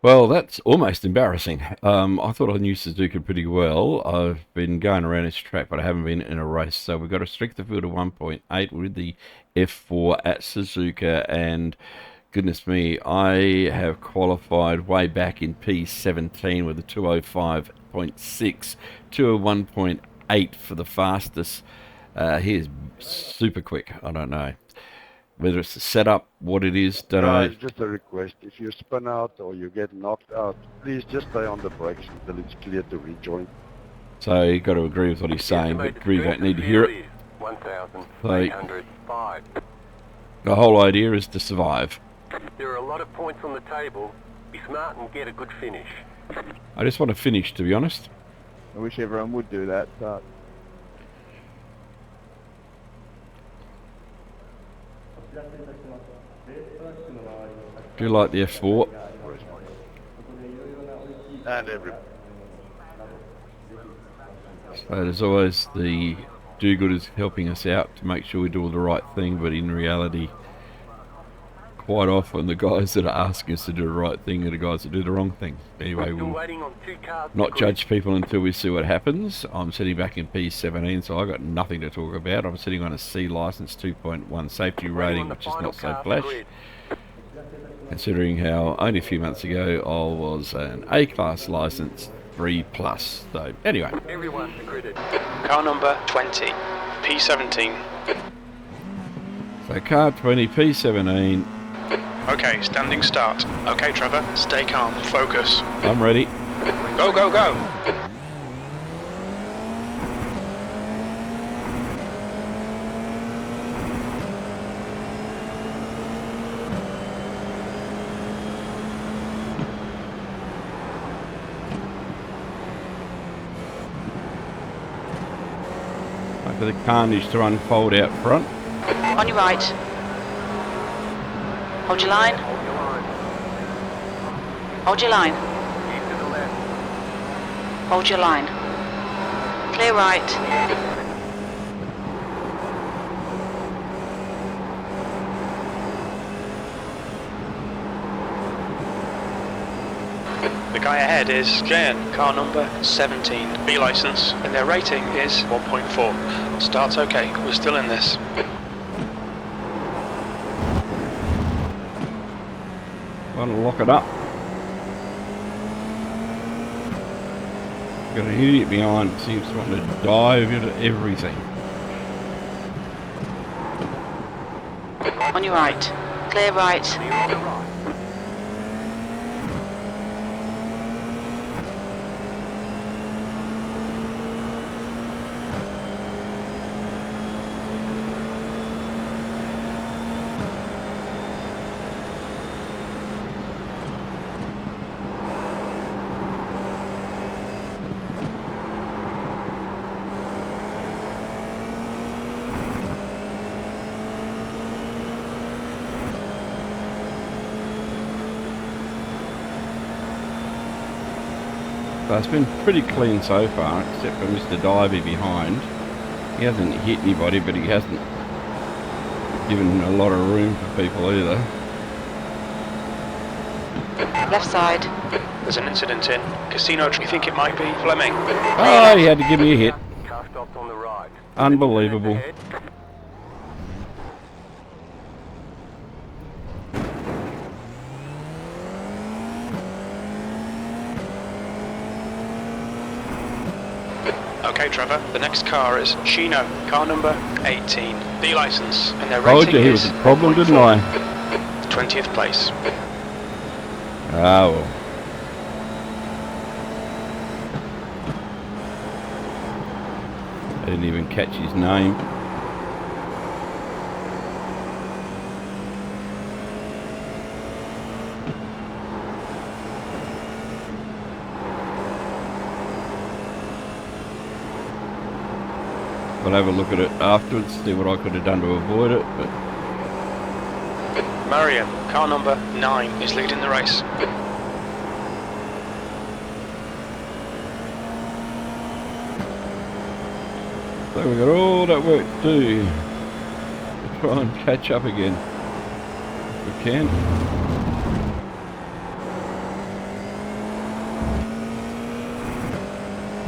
Well, that's almost embarrassing. I thought I knew Suzuka pretty well. I've been going around this track, but I haven't been in a race. So we've got a stricter field of 1.8 with the F4 at Suzuka, and goodness me, I have qualified way back in P17 with a 205.6, 201.8 for the fastest. He's super quick. I don't know whether it's the setup, what it is, don't know. Guys, just a request. If you spin out or you get knocked out, please just stay on the brakes until it's clear to rejoin. So you've got to agree with what he's saying, but Drew don't need to hear it. So the whole idea is to survive. There are a lot of points on the table. Be smart and get a good finish. I just want to finish, to be honest. I wish everyone would do that, but Do you like the F4? And every So there's always the do-gooders helping us out to make sure we do all the right thing, but in reality, quite often the guys that are asking us to do the right thing are the guys that do the wrong thing. Anyway, we'll not judge people until we see what happens. I'm sitting back in P17, so I've got nothing to talk about. I'm sitting on a C license, 2.1 safety rating, which is not so flash. Considering how only a few months ago I was an A-class license, 3 plus. So anyway. Car number 20, P17. So car 20, P17. Okay, standing start. Okay, Trevor, stay calm, focus. I'm ready. Go, go, go! For the carnage to unfold out front. On your right. Hold your line. Hold your line. Hold your line. Clear right. The guy ahead is Jan, car number 17, B license, and their rating is 1.4. Start's okay, we're still in this. Want to lock it up. Got an idiot behind, seems to want to dive into everything. On your right. Clear right. So it's been pretty clean so far, except for Mr. Divey behind. He hasn't hit anybody, but he hasn't given a lot of room for people either. Left side. There's an incident in Casino. Do you think it might be Fleming? Oh, he had to give me a hit. Unbelievable. Okay, Trevor, the next car is Chino, car number 18, B license, and their Told rating you he is was a problem, didn't I? 20th place. Ah, well. I didn't even catch his name. I'll have a look at it afterwards, see what I could have done to avoid it. But Marion, car number 9, is leading the race. so we've got all that work to do to try and catch up again. If we can.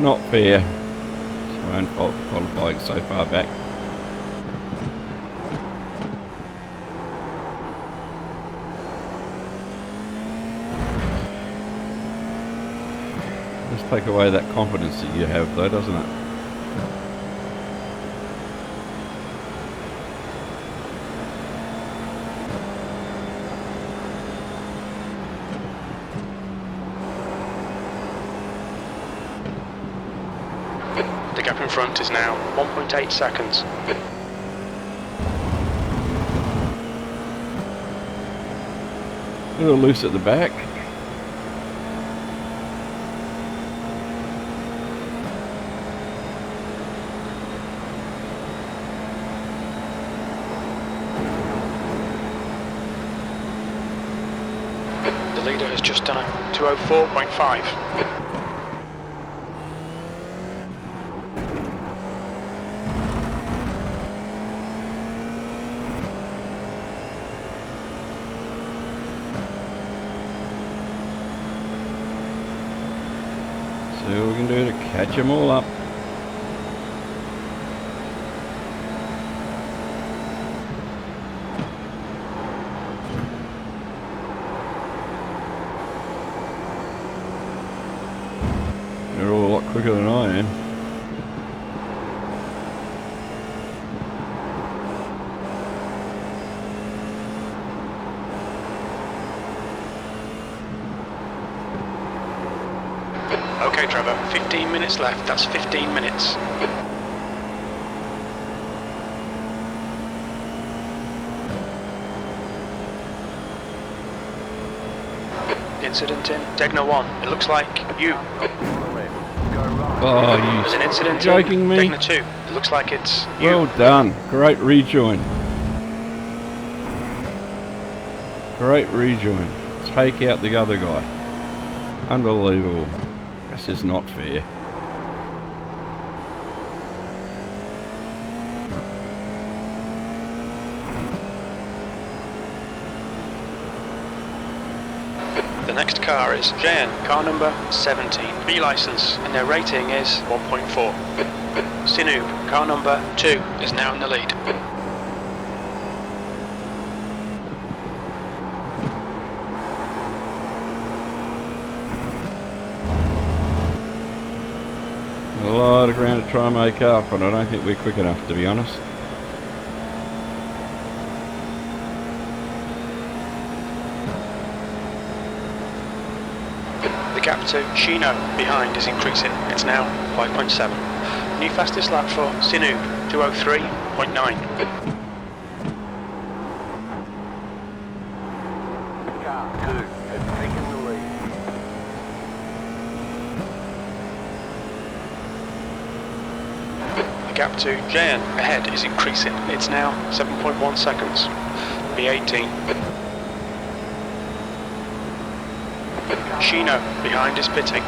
not fair. It's my own fault for qualifying so far back. Just take away that confidence that you have though, doesn't it? The gap in front is now 1.8 seconds. A little loose at the back. The leader has just done a 2:04.5. See what we can do to catch them all up. They're all a lot quicker than I am. Okay, Trevor, 15 minutes left. That's 15 minutes. Incident in Degna 1. It looks like you. Oh, There's an incident joking in me? Degna 2. It looks like it's you. Well done. Great rejoin. Great rejoin. Take out the other guy. Unbelievable. This is not fair. The next car is Jan, car number 17, B license, and their rating is 1.4. Sinoob, car number 2, is now in the lead. A lot of ground to try and make up, but I don't think we're quick enough, to be honest. The gap to Shino behind is increasing. It's now 5.7. New fastest lap for Sinoob, 2:03.9. Car 2 has taken the lead. The gap to Jan ahead is increasing. It's now 7.1 seconds. B18. Shino behind is pitting.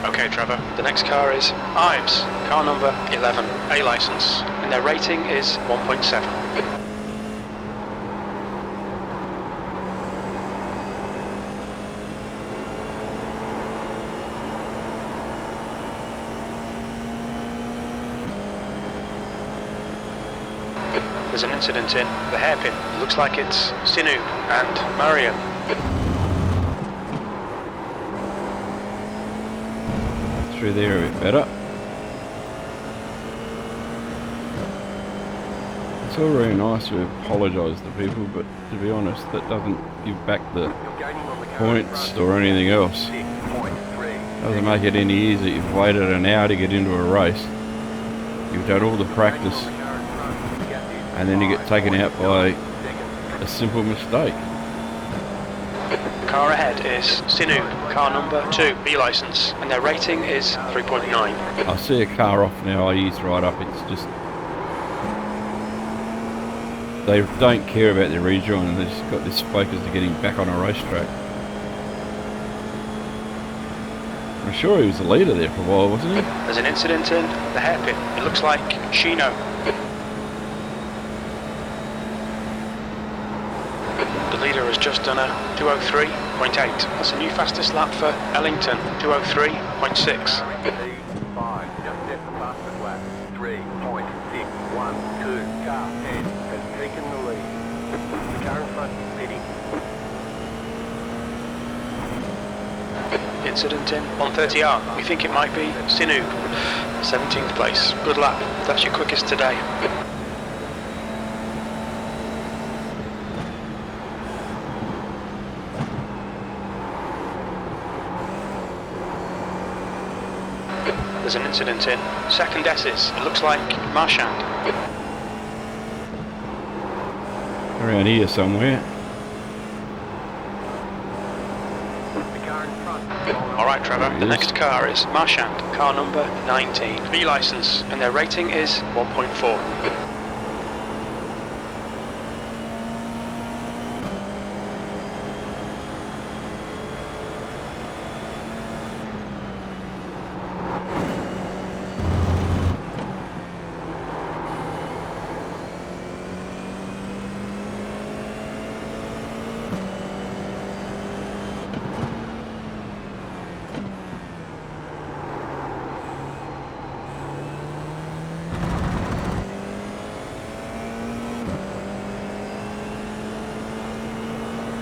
Okay, Trevor. The next car is Ives, car number 11, A license, and their rating is 1.7. There's an incident in the hairpin. It looks like it's Sinoob and Mario. Through there a bit better. It's all very nice to apologise to people, but to be honest, that doesn't give back the You're gaining on the car in points front. or anything else. 6.3. Doesn't make it any easier. You've waited an hour to get into a race. You've done all the practice, and then you get taken out by a simple mistake. The car ahead is Sinoob, car number 2, B license, and their rating is 3.9. I see a car off now. I ease right up. It's just they don't care about their rejoin, and they've just got this focus of getting back on a racetrack. I'm sure he was the leader there for a while, wasn't he? There's an incident in the hairpin. It looks like Chino. The leader has just done a 203.8. That's a new fastest lap for Ellington, 203.6. Lead 5, just set the fastest lap. 3.612. Car 10 has taken the lead. The car in front is pitting. Incident in 130R. We think it might be Sinu, 17th place. Good lap. That's your quickest today. There's an incident in second S's. It looks like Marchand. Around here somewhere. The car in front. Alright Trevor, the Yes. next car is Marchand, car number 19. B license, and their rating is 1.4.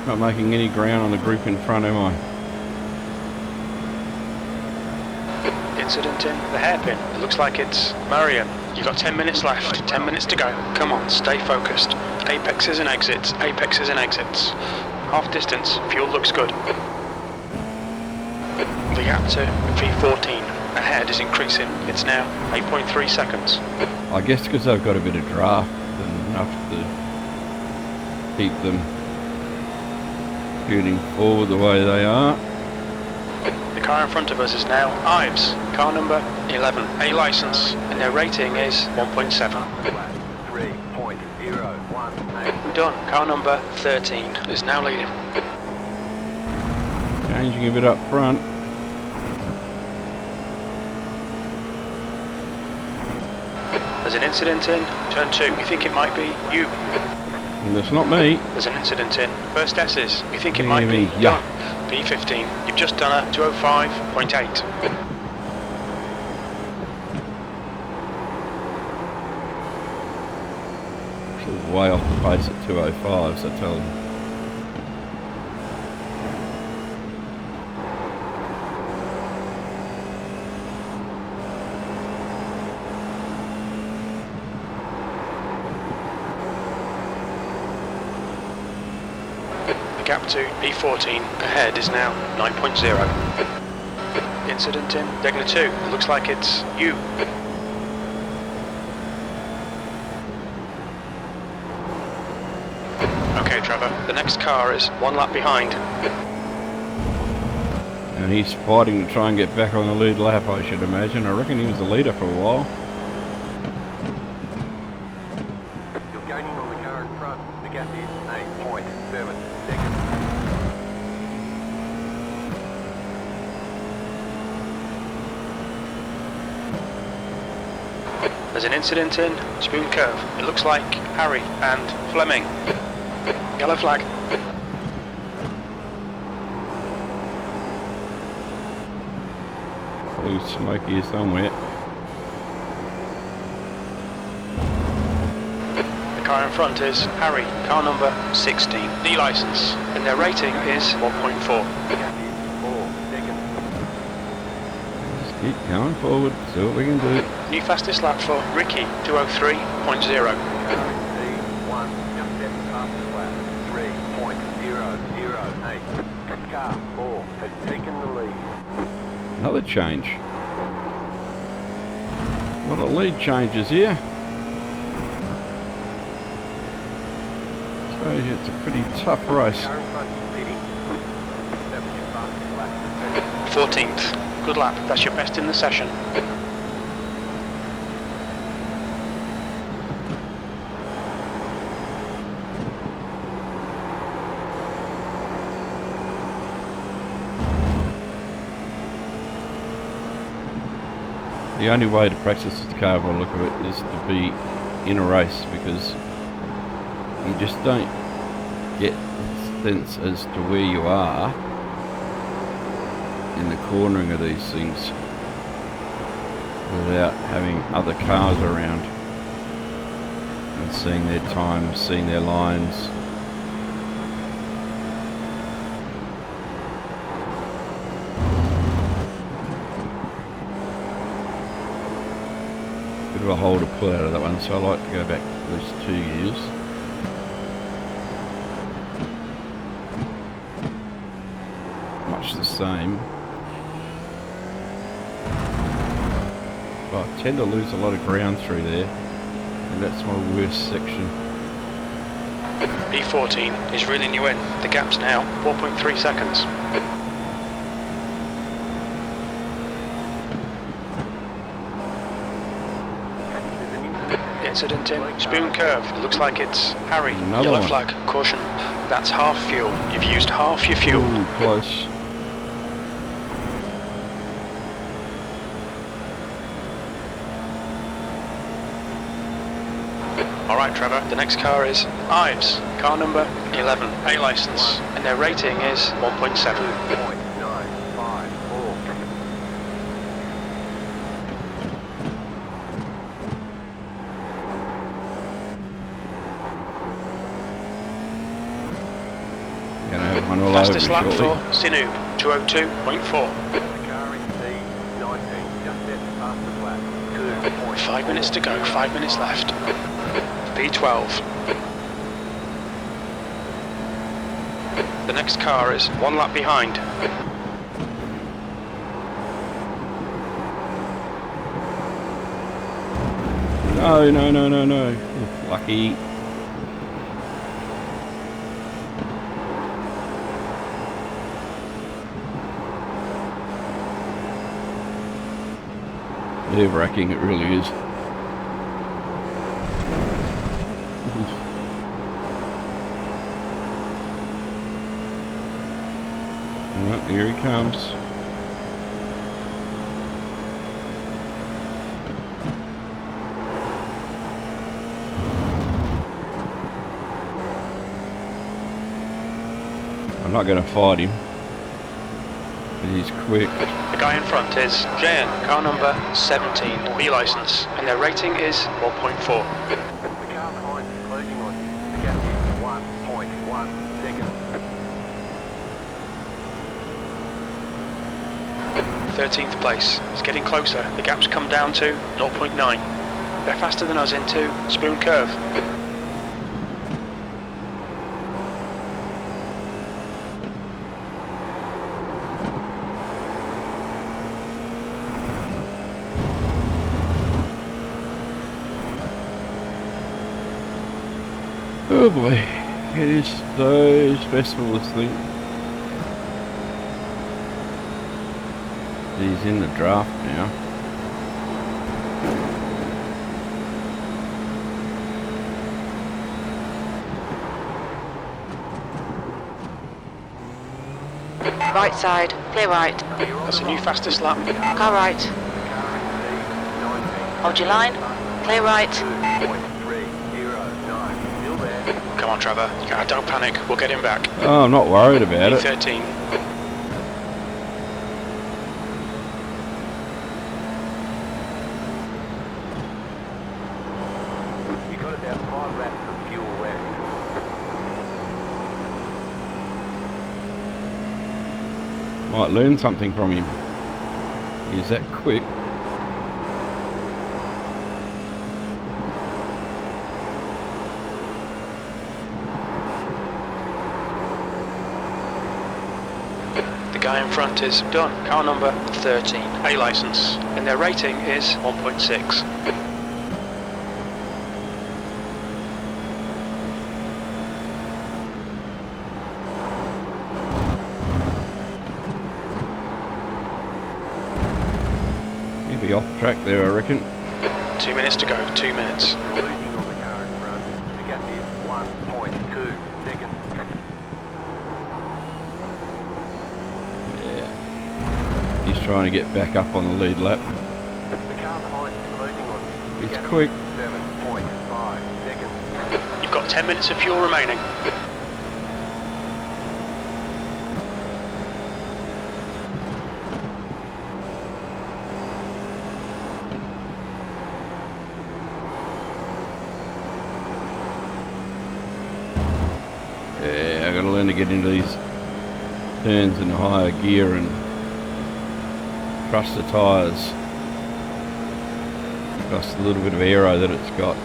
Not making any ground on the group in front, am I? Incident in the hairpin. It looks like it's Marion. You've got 10 minutes left, 10 minutes to go. Come on, stay focused. Apexes and exits, apexes and exits. Half distance, fuel looks good. The gap to V14 ahead is increasing. It's now 8.3 seconds. I guess because they've got a bit of draft and enough to keep them shooting forward the way they are. The car in front of us is now Ives, car number 11, A license, and their rating is 1.7. 3.018. Done, car number 13 is now leading. Changing a bit up front. There's an incident in turn 2. We think it might be you. And that's not me. There's an incident in first S's. We think it might be Yeah. P15. You've just done a 205.8. Way off the pace at 205s, I tell you. The gap to P14 ahead is now 9.0. Incident in Degner 2. It looks like it's you. Okay, Trevor. The next car is one lap behind. And he's fighting to try and get back on the lead lap, I should imagine. I reckon he was the leader for a while. You're gaining on the car in front. The gap is 8.7 seconds. There's an incident in Spoon Curve. It looks like Harry and Fleming. Yellow flag. Blue smoke here somewhere. The car in front is Harry, car number 16, D license, and their rating is 1.4. The gap is 4 seconds. Just keep going forward, see what we can do. New fastest lap for Ricky, 203.0. Car in C1, just set the fastest lap. 3.008. Car 4 has taken the lead. Another change. A lot of lead changes here. Shows you it's a pretty tough race. Car in front is pitting. That was your fastest lap. 14th. Good lap. That's your best in the session. The only way to practice this car by the look of it is to be in a race, because you just don't get a sense as to where you are in the cornering of these things without having other cars around and seeing their times, seeing their lines. Bit of a hole to pull out of that one, so I like to go back at least 2 years. Much the same. But I tend to lose a lot of ground through there, and that's my worst section. E14 is reeling you in. The gap's now 4.3 seconds. Incident in Spoon Curve. It looks like it's Harry. Another Yellow one. flag. Caution. That's half fuel. You've used half your fuel. Ooh, close. Alright, Trevor. The next car is Ives. Car number 11. A license. And their rating is 1.7. 2.954. Gonna have one all Fastest over lap shortly. for Sinu. 202.4. The car in P19 just set the fastest lap. 2.9. 5 minutes to go. 5 minutes left. P12. The next car is 1 lap behind. No, no, no, no, no. Lucky. Nerve-wracking, it really is. Well, here he comes. I'm not going to fight him. But he's quick. The guy in front is Jan, car number 17, B license, and their rating is 1.4. The car behind is closing on you. The gap is 1.1 seconds. 13th place. It's getting closer. The gap's come down to 0.9. They're faster than us into Spoon Curve. Oh boy, it is so stressful, this thing. He's in the draft now. Right side, clear right. That's a new fastest lap. Car right. Hold your line. Clear right. 2.309. Still there. Come on, Trevor. Don't panic. We'll get him back. Oh, I'm not worried about it. E13. You got about 5 laps of fuel left. Might learn something from him. He's that quick. The guy in front is Dunn, car number 13, A license, and their rating is 1.6. He'll be off track there, I reckon. 2 minutes to go. 2 minutes. You're losing on the car in front. The gap is 1.2 seconds. Yeah. He's trying to get back up on the lead lap. The car It's Gap quick. is 7.5 seconds. You've got 10 minutes of fuel remaining. Yeah, I gotta learn to get into these turns in higher gear and trust the tyres. Trust a little bit of aero that it's got.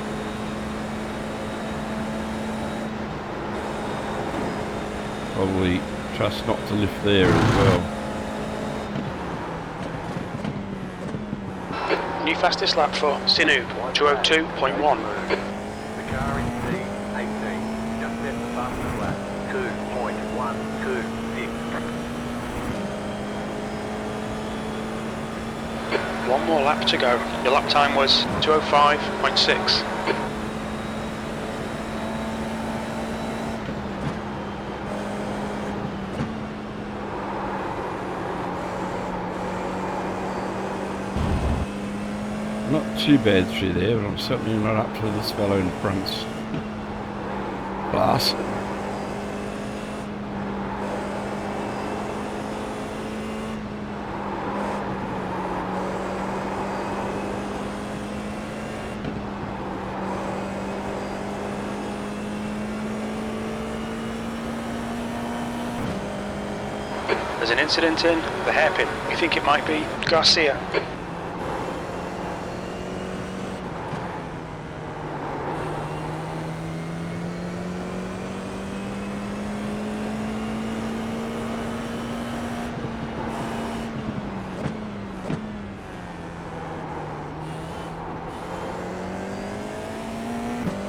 Probably trust not to lift there as well. New fastest lap for Sinu, 202.1. The car in P18 just set the fastest lap, 2.126. One more lap to go. Your lap time was 205.6. Not too bad through there, but I'm certainly not up to this fellow in front's class. There's an incident in the hairpin. We think it might be Garcia.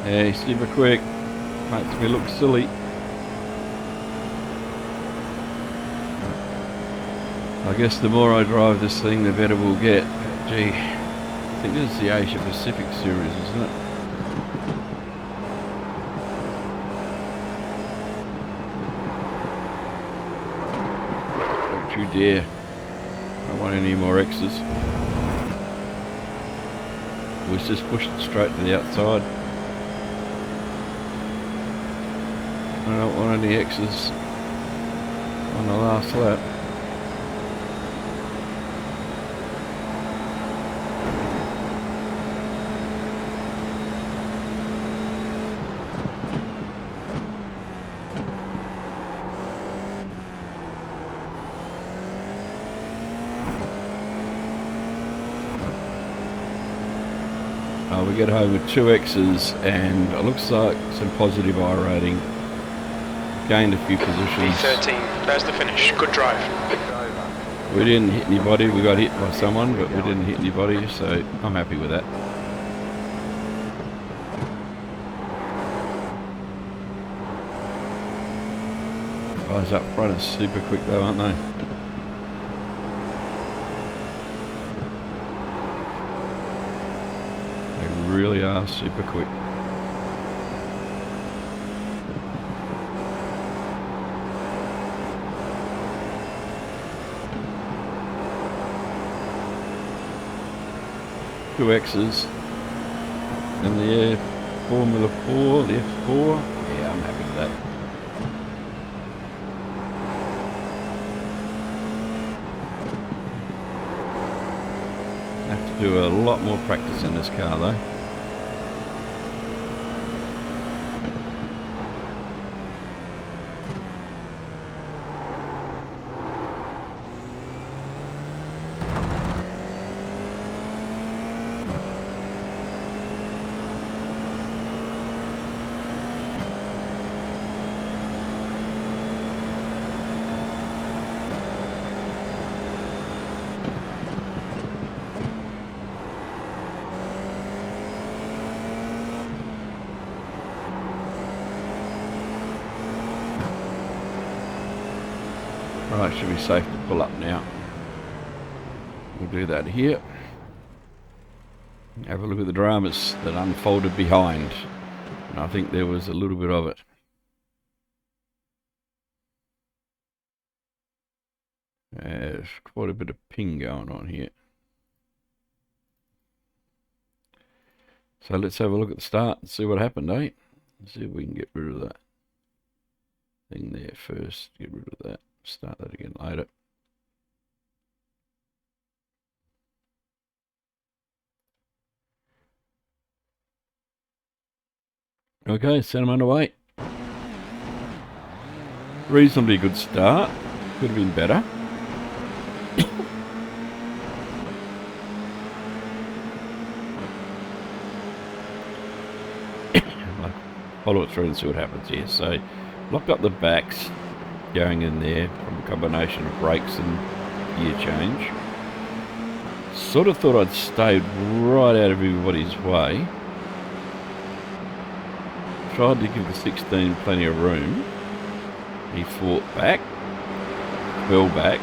Yeah, super quick. Makes me look silly. I guess the more I drive this thing, the better we'll get. Gee, I think this is the Asia Pacific series, isn't it? Don't you dare. I don't want any more X's. Was just pushed straight to the outside. I don't want any X's on the last lap. We get home with 2 X's and it looks like some positive iRating. Gained a few positions. P13, there's the finish. Good drive. We didn't hit anybody, we got hit by someone, but we didn't hit anybody, so I'm happy with that. Guys up front are super quick though, aren't they? They really are super quick. Two X's and the Formula 4, the F4. Yeah, I'm happy with that. Have to do a lot more practice in this car though. Right, should be safe to pull up now. We'll do that here. Have a look at the dramas that unfolded behind. And I think there was a little bit of it. There's quite a bit of ping going on here. So let's have a look at the start and see what happened, eh? Let's see if we can get rid of that thing there first. Get rid of that. Start that again later. Okay, set them underway. Reasonably good start. Could have been better. Follow it through and see what happens here. So, locked up the backs going in there from a combination of brakes and gear change. Sort of thought I'd stayed right out of everybody's way. Tried to give the 16 plenty of room. He fought back, fell back.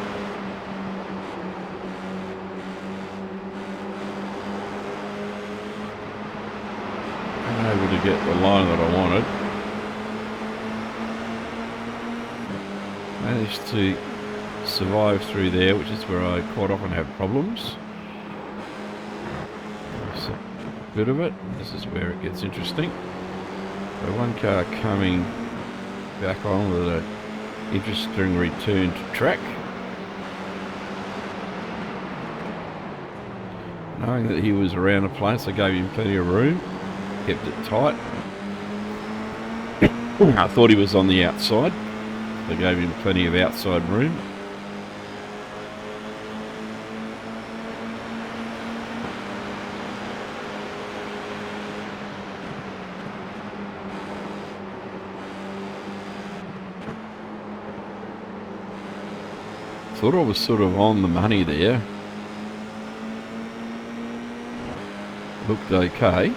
Able to get the line that I wanted. Managed to survive through there, which is where I quite often have problems. That's a bit of it. This is where it gets interesting. So one car coming back on with an interesting return to track. Knowing that he was around the place, I gave him plenty of room. Kept it tight. I thought he was on the outside. I gave him plenty of outside room. Thought I was sort of on the money there. Looked okay.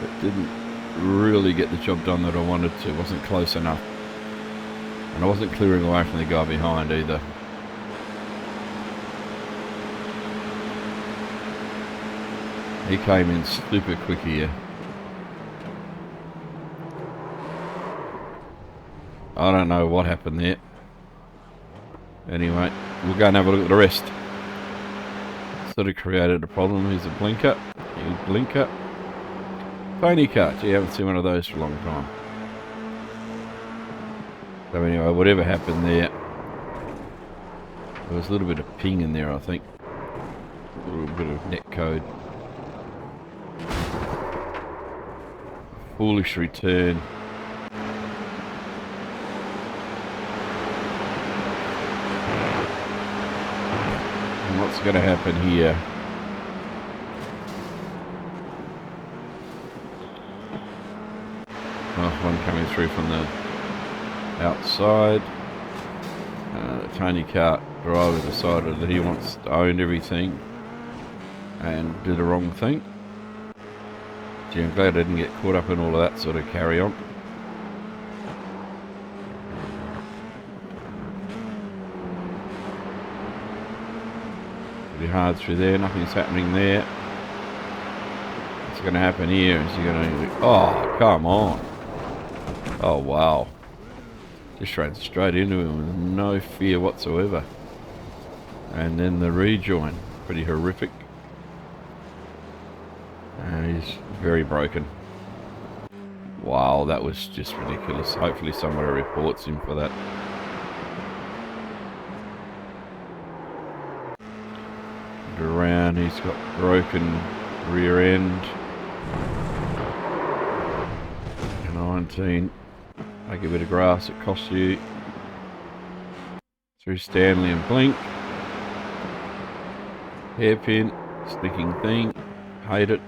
But didn't really get the job done that I wanted to. Wasn't close enough. And I wasn't clearing away from the guy behind either. He came in super quick here. I don't know what happened there. Anyway, we'll go and have a look at the rest. Sort of created a problem. Here's a blinker. Here's a blinker. Pony car. Gee, I haven't seen one of those for a long time. So anyway, whatever happened there, there was a little bit of ping in there, I think. A little bit of net code. Foolish return. And what's going to happen here? One coming through from the outside. The Tony Kart driver decided that he wants to own everything and did the wrong thing. Gee, I'm glad I didn't get caught up in all of that sort of carry on. Pretty hard through there, nothing's happening there. What's going to happen here is you're going to... Oh, come on. Oh, wow. Just ran straight into him with no fear whatsoever. And then the rejoin. Pretty horrific. And he's very broken. Wow, that was just ridiculous. Hopefully somebody reports him for that. And around, he's got broken rear end. 19. Make a bit of grass, it costs you. Through Stanley and Blink. Hairpin, sticking thing. Hate it.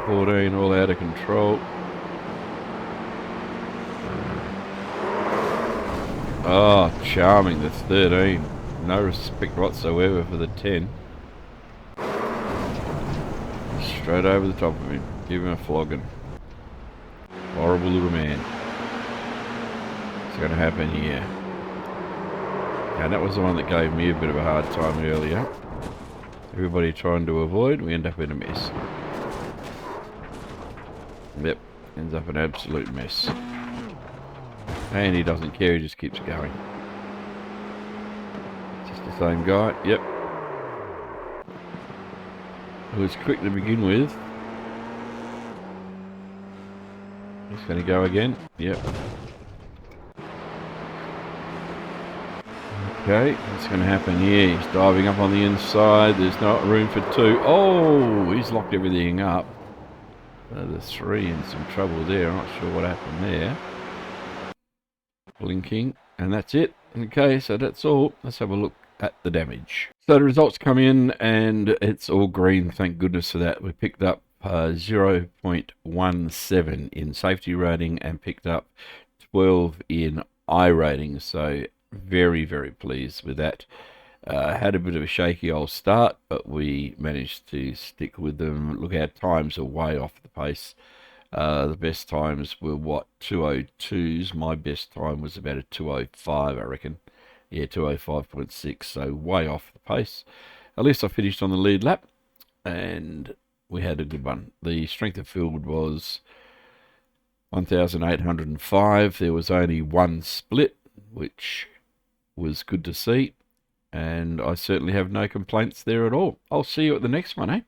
14, all out of control. Oh, charming, the 13. No respect whatsoever for the 10. Straight over the top of him. Give him a flogging. Horrible little man. What's going to happen here? And that was the one that gave me a bit of a hard time earlier. Everybody trying to avoid, we end up in a mess. Yep, ends up an absolute mess. And he doesn't care, he just keeps going. Just the same guy, yep. It was quick to begin with. He's going to go again. Yep. Okay, what's going to happen here? He's diving up on the inside. There's not room for two. Oh, he's locked everything up. The three in some trouble there. I'm not sure what happened there. Blinking, and that's it. Okay, so that's all. Let's have a look at the damage. So the results come in, and it's all green. Thank goodness for that. We picked up 0.17 in safety rating and picked up 12 in iRating. So very, very pleased with that. Had a bit of a shaky old start, but we managed to stick with them. Look, our times are way off the pace. The best times were, what, 2:02s. My best time was about a 2:05, I reckon. Yeah, 2:05.6, so way off the pace. At least I finished on the lead lap, and we had a good one. The strength of field was 1,805. There was only one split, which was good to see. And I certainly have no complaints there at all. I'll see you at the next one, eh?